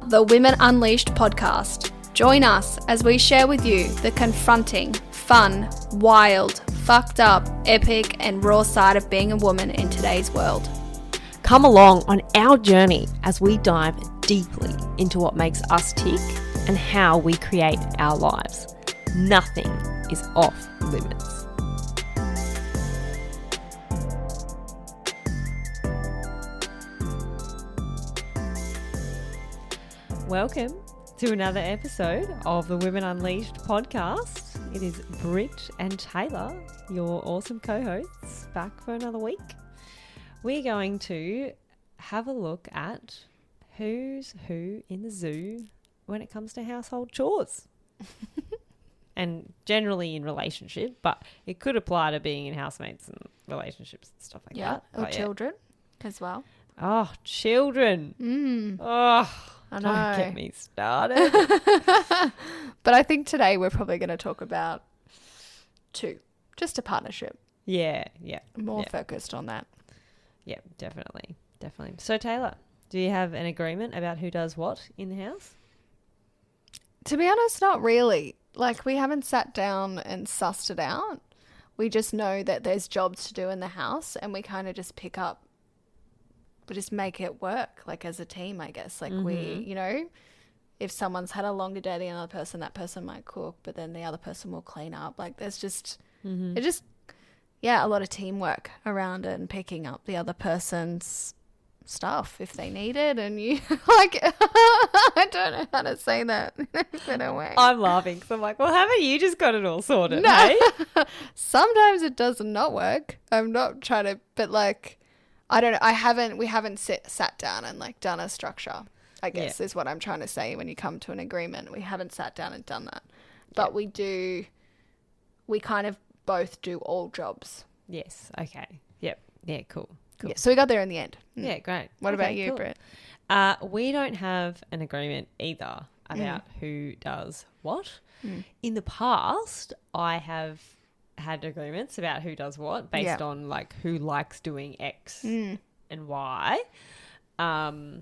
the Women Unleashed podcast. Join us as we share with you the confronting, fun, wild, fucked up, epic, and raw side of being a woman in today's world. Come along on our journey as we dive deeply into what makes us tick and how we create our lives. Nothing is off limits. Welcome to another episode of the Women Unleashed podcast. It is Britt and Taylor, your awesome co-hosts, back for another week. We're going to have a look at who's who in the zoo when it comes to household chores. And generally in relationship, but it could apply to being in housemates and relationships and stuff like that. Or children as well. Oh, children. Oh, I know. Don't get me started. But I think today we're probably going to talk about just a partnership. Yeah. More focused on that. Yeah, definitely. So Taylor, do you have an agreement about who does what in the house? To be honest, not really. Like, we haven't sat down and sussed it out. We just know that there's jobs to do in the house and we kind of just pick up, we just make it work, like as a team, I guess. Like we, you know, if someone's had a longer day than another person, that person might cook, but then the other person will clean up. Like there's just, a lot of teamwork around it and picking up the other person's stuff if they need it. And you, like, I don't know how to say that in a better way. I'm laughing because I'm like, well, haven't you just got it all sorted? No. Hey? Sometimes it does not work. I'm not trying to, but like, I don't know. We haven't sat down and like done a structure, I guess is what I'm trying to say. When you come to an agreement, we haven't sat down and done that, but we kind of both do all jobs. Yes. Okay. Yep. Yeah. Cool. Yeah, so we got there in the end. Yeah. Great. What about you, cool. Britt? We don't have an agreement either about who does what. In the past, I have had agreements about who does what based on like who likes doing X and Y. And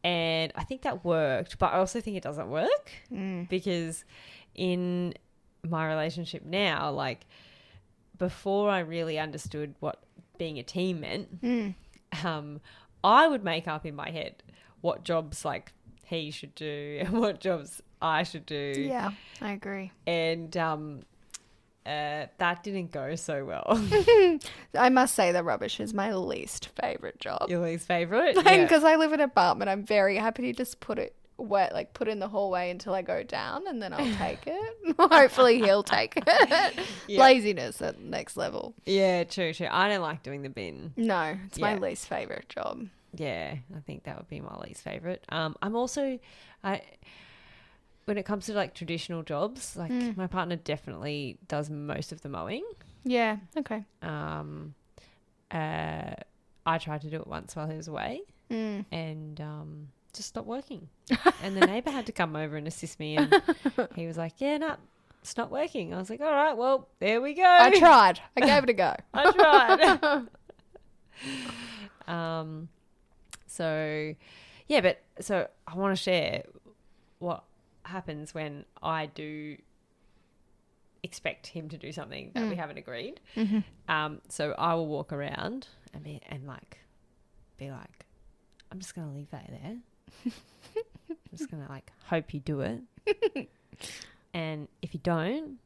I think that worked, but I also think it doesn't work because in my relationship now, like before I really understood what being a team meant, I would make up in my head what jobs like he should do and what jobs I should do. Yeah, I agree. And that didn't go so well. I must say the rubbish is my least favourite job. Your least favourite? Because I live in an apartment, I'm very happy to just put it wet, like put in the hallway until I go down and then I'll take it. Hopefully he'll take it. Laziness at the next level. Yeah, true. I don't like doing the bin. No, it's my least favourite job. Yeah, I think that would be my least favourite. I'm also... when it comes to like traditional jobs, like my partner definitely does most of the mowing. Yeah. Okay. I tried to do it once while he was away and just stopped working. And the neighbour had to come over and assist me and he was like, yeah, no, it's not working. I was like, all right, well, there we go. I tried. I gave it a go. I tried. So I want to share what happens when I do expect him to do something that we haven't agreed. So I will walk around and be like, I'm just going to leave that there. I'm just going to like hope you do it. And if you don't,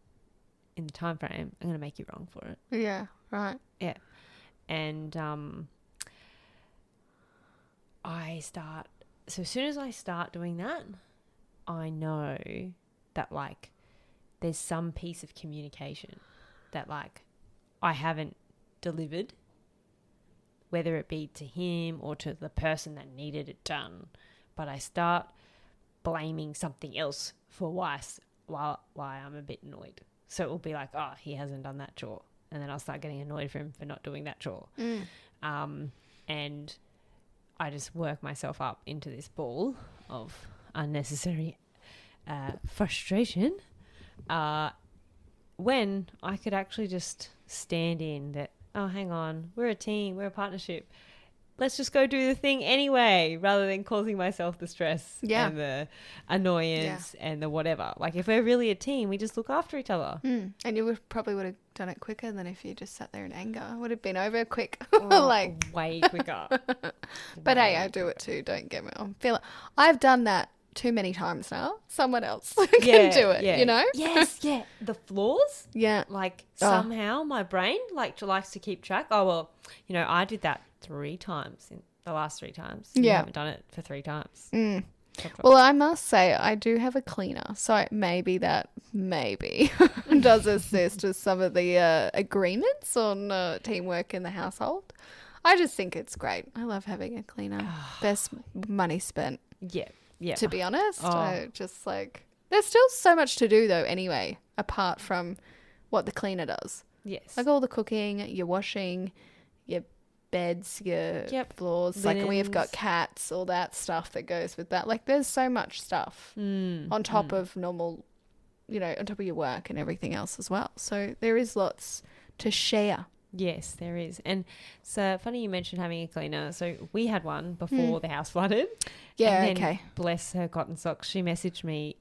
in the time frame, I'm going to make you wrong for it. Yeah, right. Yeah. And so as soon as I start doing that, I know that like there's some piece of communication that like I haven't delivered, whether it be to him or to the person that needed it done, but I start blaming something else for why I'm a bit annoyed. So it will be like, oh, he hasn't done that chore, and then I'll start getting annoyed for him for not doing that chore. And I just work myself up into this ball of unnecessary frustration when I could actually just stand in that, oh, hang on, we're a team, we're a partnership. let's just go do the thing anyway, rather than causing myself the stress and the annoyance and the whatever. Like, if we're really a team, we just look after each other. And you probably would have done it quicker than if you just sat there in anger. It would have been over quick. Way quicker. But hey, I do it too. Don't get me wrong. I've done that too many times now. Someone else can do it, you know? Yes, yeah. The floors? Yeah. Like, somehow my brain likes to keep track. Oh, well, you know, I did that 3 times in the last 3 times. You haven't done it for 3 times. Well, I must say I do have a cleaner, so maybe does assist with some of the agreements on teamwork in the household. I just think it's great. I love having a cleaner. Best money spent. Yeah. Yeah. To be honest, I just there's still so much to do though anyway, apart from what the cleaner does. Yes. Like all the cooking, your washing, your beds, your floors. Linens. Like we've got cats, all that stuff that goes with that. Like there's so much stuff on top of normal, you know, on top of your work and everything else as well. So there is lots to share. Yes, there is. And so funny you mentioned having a cleaner. So we had one before the house flooded. Yeah, and then, okay. Bless her cotton socks. She messaged me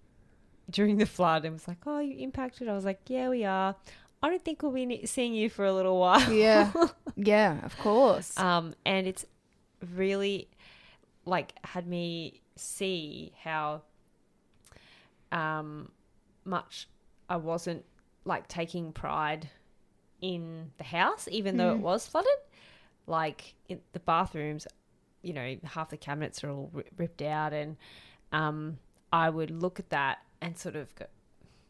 during the flood and was like, "Oh, you impacted?" I was like, "Yeah, we are. I don't think we'll be seeing you for a little while." Yeah. Yeah, of course. And it's really had me see how much I wasn't taking pride in the house, even though it was flooded. Like in the bathrooms, you know, half the cabinets are all ripped out, and I would look at that and sort of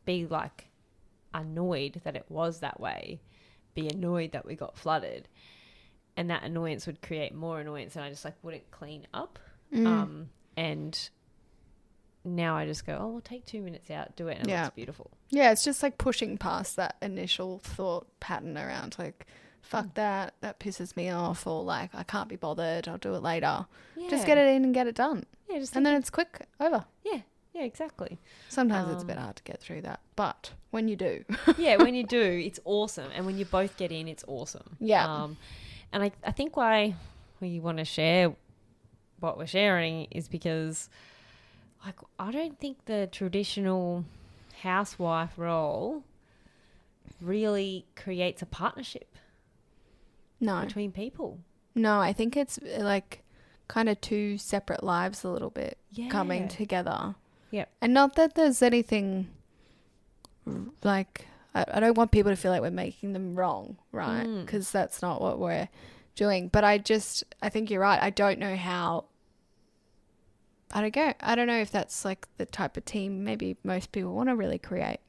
be annoyed that it was that way, be annoyed that we got flooded, and that annoyance would create more annoyance, and I just wouldn't clean up. And now I just go, oh, we'll take 2 minutes out, do it, and it looks beautiful. Yeah, it's just pushing past that initial thought pattern around fuck that pisses me off, or I can't be bothered, I'll do it later. Yeah. Just get it in and get it done. Yeah, and then it's quick, over. Yeah, exactly. Sometimes it's a bit hard to get through that, but when you do. Yeah, when you do, it's awesome. And when you both get in, it's awesome. Yeah. And I think why we want to share what we're sharing is because I don't think the traditional housewife role really creates a partnership between people. No, I think it's kind of 2 separate lives a little bit coming together. Yeah. And not that there's anything I don't want people to feel like we're making them wrong, right? Because that's not what we're doing. But I think you're right. I don't know how. I don't know if that's the type of team maybe most people want to really create.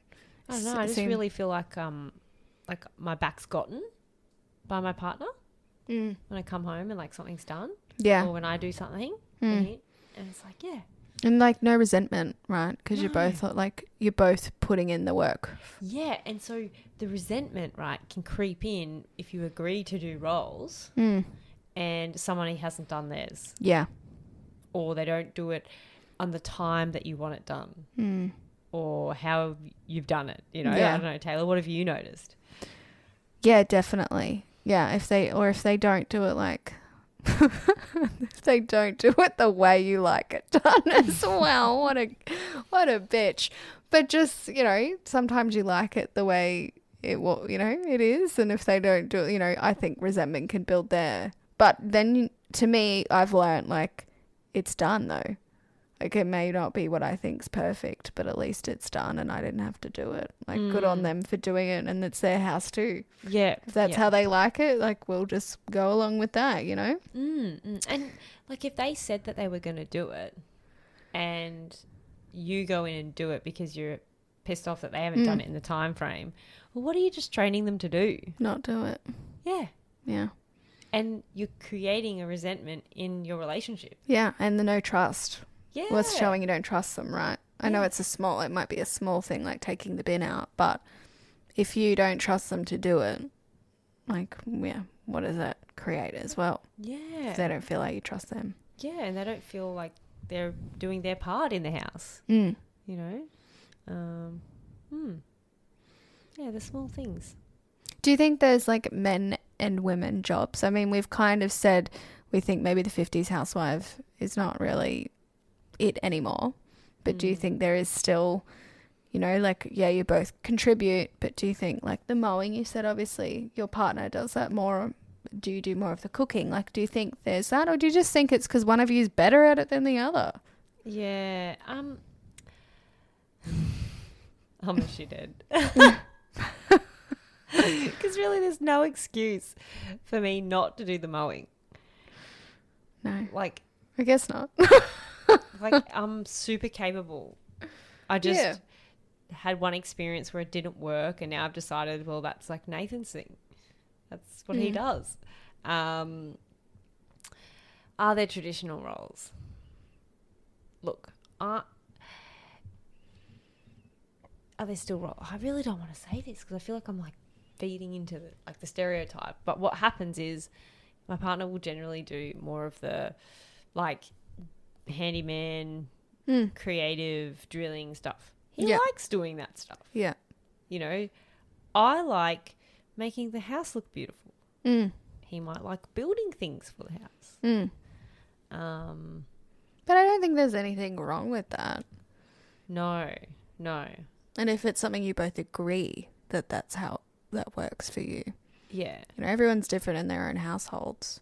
I don't know. I just really feel like my back's gotten by my partner when I come home and something's done. Yeah. Or when I do something. And it's And no resentment, right? Because you're both you're both putting in the work. Yeah. And so the resentment, right, can creep in if you agree to do roles and somebody hasn't done theirs. Yeah. Or they don't do it on the time that you want it done. Or how you've done it. You know, I don't know, Taylor, what have you noticed? Yeah, definitely. Yeah, if they don't do it if they don't do it the way you like it done as well, what a bitch. But just, you know, sometimes you like it the way it is, and if they don't do it, I think resentment can build there. But then to me, I've learned it's done though. It may not be what I think's perfect, but at least it's done and I didn't have to do it. Good on them for doing it, and it's their house too. Yeah. If that's how they like it, we'll just go along with that, you know? And if they said that they were going to do it and you go in and do it because you're pissed off that they haven't done it in the time frame, well, what are you just training them to do? Not do it. Yeah. Yeah. And you're creating a resentment in your relationship. Yeah, and the no trust. Yeah. Well, it's showing you don't trust them, right? I know it might be a small thing like taking the bin out, but if you don't trust them to do it, what does that create as well? Yeah. If they don't feel like you trust them. Yeah, and they don't feel like they're doing their part in the house. You know? Yeah, the small things. Do you think there's men and women jobs? I mean, we've kind of said we think maybe the 50s housewife is not really it anymore. But do you think there is still, you know, like, yeah, you both contribute, but do you think like the mowing, you said obviously your partner does that more. Do you do more of the cooking? Like, do you think there's that, or do you just think it's because one of you is better at it than the other? Yeah. I'm a shithead. Because really there's no excuse for me not to do the mowing. No. Like, I guess not. like I'm super capable. I just had one experience where it didn't work, and now I've decided, well, that's like Nathan's thing. That's what he does. Are there traditional roles? Look, are there still roles? I really don't want to say this because I feel like I'm like feeding into the stereotype. But what happens is my partner will generally do more of the like handyman, creative drilling stuff. He likes doing that stuff. Yeah. You know, I like making the house look beautiful. He might like building things for the house. But I don't think there's anything wrong with that. No. And if it's something you both agree that that's how that works for you. Yeah. You know, everyone's different in their own households.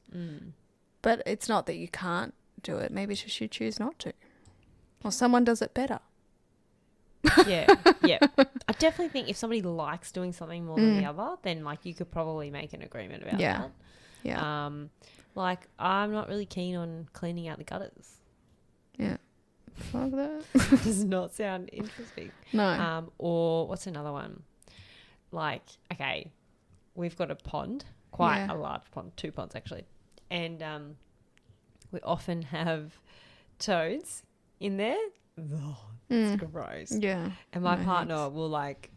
But it's not that you can't do it. Maybe it's just you choose not to. Or someone does it better. Yeah. I definitely think if somebody likes doing something more than the other, then like you could probably make an agreement about that. Yeah. Like I'm not really keen on cleaning out the gutters. Yeah. Fuck that. Does not sound interesting. No. Or what's another one? Like, okay, we've got a pond, quite a large pond, 2 ponds actually. And we often have toads in there. Oh, it's gross. Yeah. And my partner will like,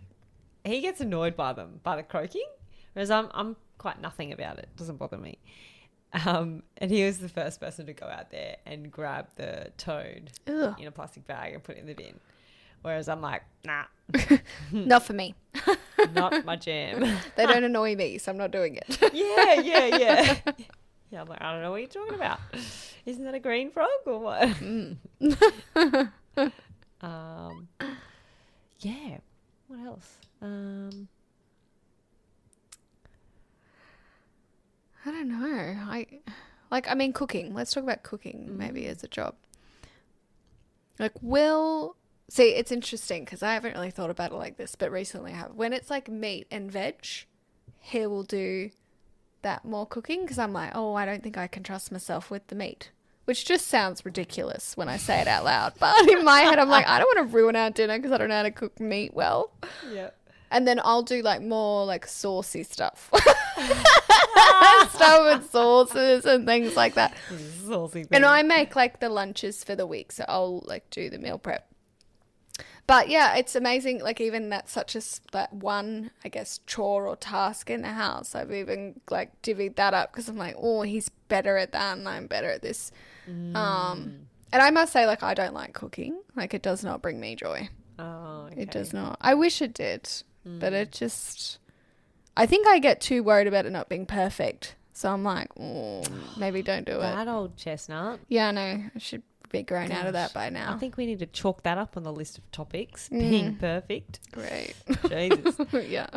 he gets annoyed by them, by the croaking, whereas I'm quite nothing about it. Doesn't bother me. And he was the first person to go out there and grab the toad in a plastic bag and put it in the bin. Whereas I'm like, nah. Not for me. Not my jam. They don't annoy me, so I'm not doing it. Yeah. Yeah, I'm like, I don't know what you're talking about. Isn't that a green frog or what? Yeah. What else? I don't know. Cooking. Let's talk about cooking maybe as a job. Like, see, it's interesting because I haven't really thought about it like this, but recently I have. When it's like meat and veg, he will do that more cooking because I'm like, oh, I don't think I can trust myself with the meat, which just sounds ridiculous when I say it out loud. But in my head, I'm like, I don't want to ruin our dinner because I don't know how to cook meat well. Yeah. And then I'll do like more like saucy stuff. Stuff with sauces and things like that. Saucy thing. And I make like the lunches for the week, so I'll like do the meal prep. But yeah, it's amazing. Like even that's that one, I guess, chore or task in the house. I've even like divvied that up because I'm like, oh, he's better at that and I'm better at this. And I must say, like, I don't like cooking. Like, it does not bring me joy. Oh, okay. It does not. I wish it did, but it just, I think I get too worried about it not being perfect. So I'm like, oh, maybe don't do it. That old chestnut. Yeah, I know. I should be grown out of that by now. I think we need to chalk that up on the list of topics. Being perfect. Great. Jesus. Yeah.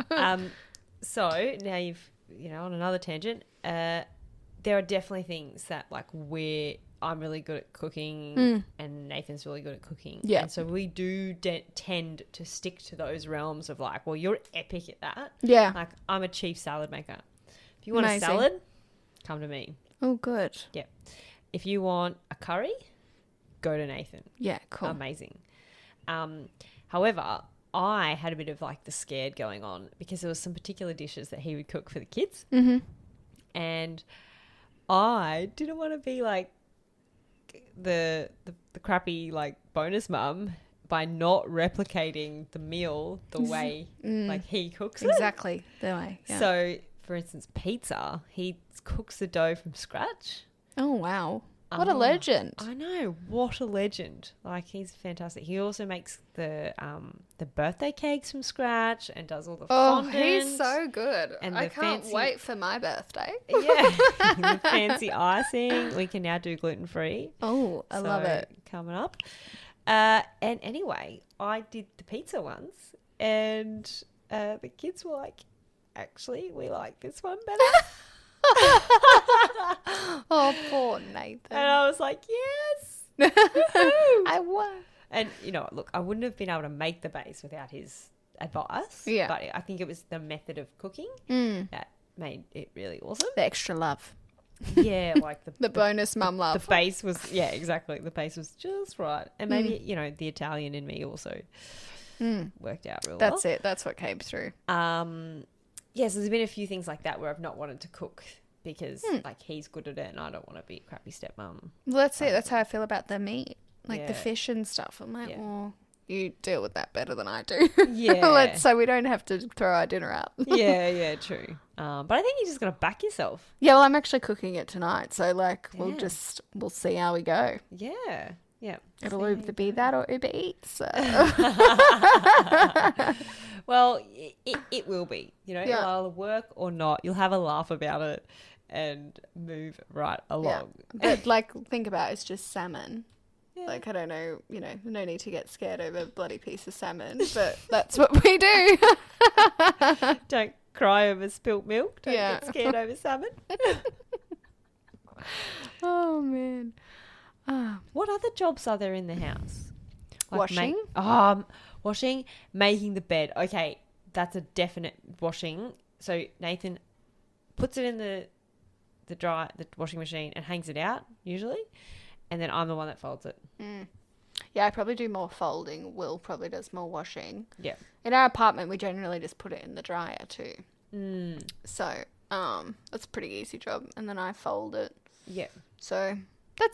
So now you've, on another tangent, there are definitely things that like I'm really good at cooking and Nathan's really good at cooking. Yeah. And so we do tend to stick to those realms of like, well, you're epic at that. Yeah. Like I'm a chief salad maker. If you want Amazing. a salad, come to me. Oh, good. Yeah. If you want a curry, go to Nathan. Yeah, cool. Amazing. However, I had a bit of like the scared going on because there was some particular dishes that he would cook for the kids. Mm-hmm. And I didn't want to be like the crappy like bonus mum by not replicating the meal the way like he cooks it. Exactly the way. Yeah. So, for instance, pizza, he cooks the dough from scratch. Oh, wow. What a legend. I know. What a legend. Like, he's fantastic. He also makes the birthday cakes from scratch and does all the fondant. He's so good. And I can't wait for my birthday. Yeah. The fancy icing. We can now do gluten-free. Oh, I love it. Coming up. And anyway, I did the pizza once, and the kids were like, actually, we like this one better. Oh, poor Nathan. And I was like, yes. I won. And, you know, look, I wouldn't have been able to make the base without his advice. Yeah. But I think it was the method of cooking that made it really awesome. The extra love. Yeah, like the bonus mum love. The base was, yeah, exactly. The base was just right. And maybe, you know, the Italian in me also worked out real well. That's it. That's what came through. Yes, there's been a few things like that where I've not wanted to cook because like he's good at it and I don't want to be a crappy stepmom. Well, that's it. That's how I feel about the meat, like the fish and stuff. I'm like, well, you deal with that better than I do. Yeah. So we don't have to throw our dinner out. Yeah, true. But I think you just got to back yourself. Yeah, well, I'm actually cooking it tonight, so like we'll see how we go. Yeah. Yeah. It'll either be that or Uber Eats. So. Well, it will be. You know, it'll either work or not. You'll have a laugh about it and move right along. Yeah. But like, think about it, it's just salmon. Yeah. Like, I don't know, you know, no need to get scared over a bloody piece of salmon, but that's what we do. Don't cry over spilt milk. Don't get scared over salmon. Oh, man. What other jobs are there in the house? Like washing? Washing, making the bed. Okay, that's a definite washing. So Nathan puts it in the washing machine and hangs it out usually, and then I'm the one that folds it. Yeah, I probably do more folding. Will probably does more washing. Yeah. In our apartment, we generally just put it in the dryer too. So that's a pretty easy job, and then I fold it. Yeah. So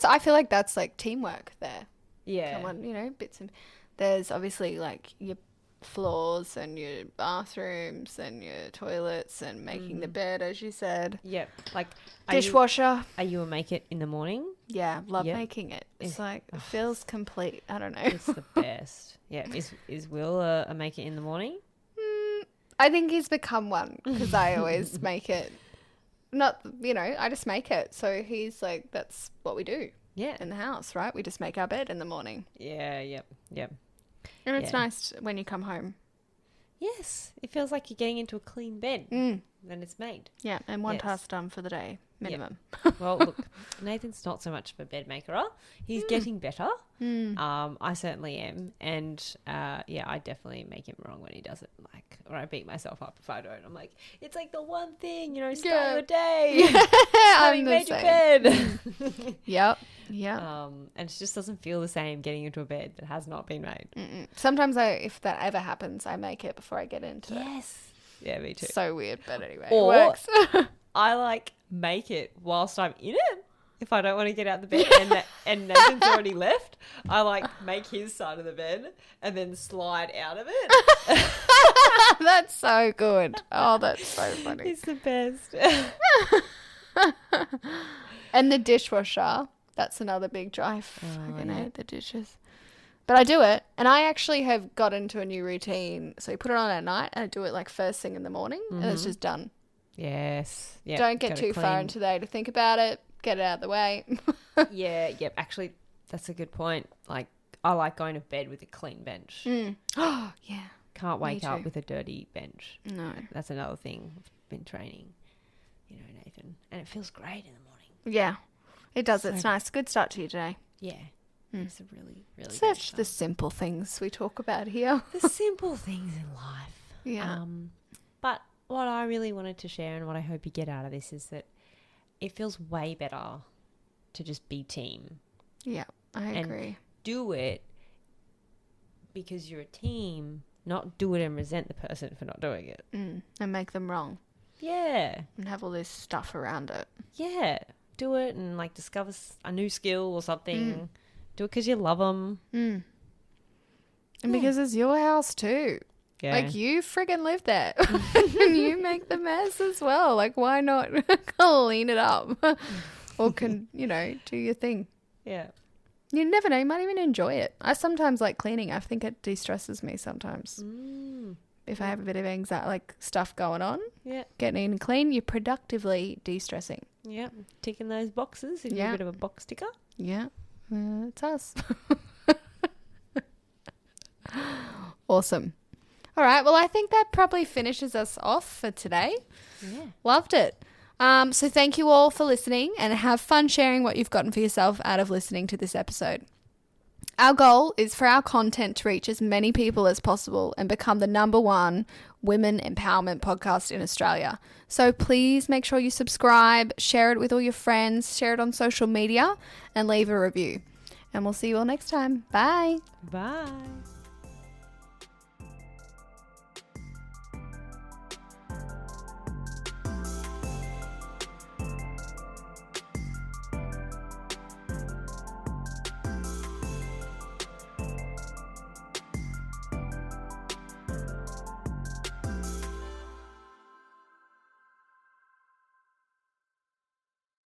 I feel like that's like teamwork there. Yeah. Someone, you know, there's obviously like your floors and your bathrooms and your toilets and making the bed, as you said. Yep. Like dishwasher. Are you a make it in the morning? Yeah, love making it. It's like, it feels complete. I don't know. It's the best. Yeah. Is Will a make it in the morning? I think he's become one because I always make it. Not, you know, I just make it. So he's like, that's what we do. Yeah. In the house, right? We just make our bed in the morning. Yeah, yep. And it's nice when you come home. Yes. It feels like you're getting into a clean bed. Then it's made. Yeah, and one task done for the day, minimum. Yep. Well, look, Nathan's not so much of a bed maker. He's getting better. I certainly am. And, I definitely make him wrong when he does it. Like, or I beat myself up if I don't. I'm like, it's like the one thing, you know, start your day. Having made your bed. Yep. And it just doesn't feel the same getting into a bed that has not been made. Sometimes if that ever happens, I make it before I get into it. Yes. Yeah, me too. So weird, but anyway, or it works. I like make it whilst I'm in it. If I don't want to get out the bed and Nathan's already left, I like make his side of the bed and then slide out of it. That's so good. Oh, that's so funny. It's the best. And the dishwasher, that's another big drive. I hate the dishes. But I do it, and I actually have got into a new routine. So you put it on at night, and I do it like first thing in the morning, and it's just done. Yes. Yep. Don't get too far into the day to think about it. Get it out of the way. Yep. Actually, that's a good point. Like, I like going to bed with a clean bench. Oh, yeah. Can't wake up with a dirty bench. No. That's another thing. I've been training, you know, Nathan. And it feels great in the morning. Yeah. It does. It's nice. Good start to your day. Yeah. It's a really, really Such the simple things we talk about here. The simple things in life. Yeah. But what I really wanted to share and what I hope you get out of this is that it feels way better to just be team. Yeah, I agree. And do it because you're a team, not do it and resent the person for not doing it. And make them wrong. Yeah. And have all this stuff around it. Yeah. Do it and like discover a new skill or something. Do it because you love them. And because it's your house too. Yeah. Like, you friggin' live there. And you make the mess as well. Like, why not clean it up? or can, do your thing. Yeah. You never know. You might even enjoy it. I sometimes like cleaning. I think it de-stresses me sometimes. If I have a bit of anxiety, like stuff going on. Yeah. Getting in clean, you're productively de-stressing. Yeah. Ticking those boxes. If you're a bit of a box ticker. Yeah. It's us. Awesome. All right. Well, I think that probably finishes us off for today. Yeah. Loved it. So thank you all for listening and have fun sharing what you've gotten for yourself out of listening to this episode. Our goal is for our content to reach as many people as possible and become the #1 women empowerment podcast in Australia. So please make sure you subscribe, share it with all your friends, share it on social media, and leave a review. And we'll see you all next time. Bye. Bye.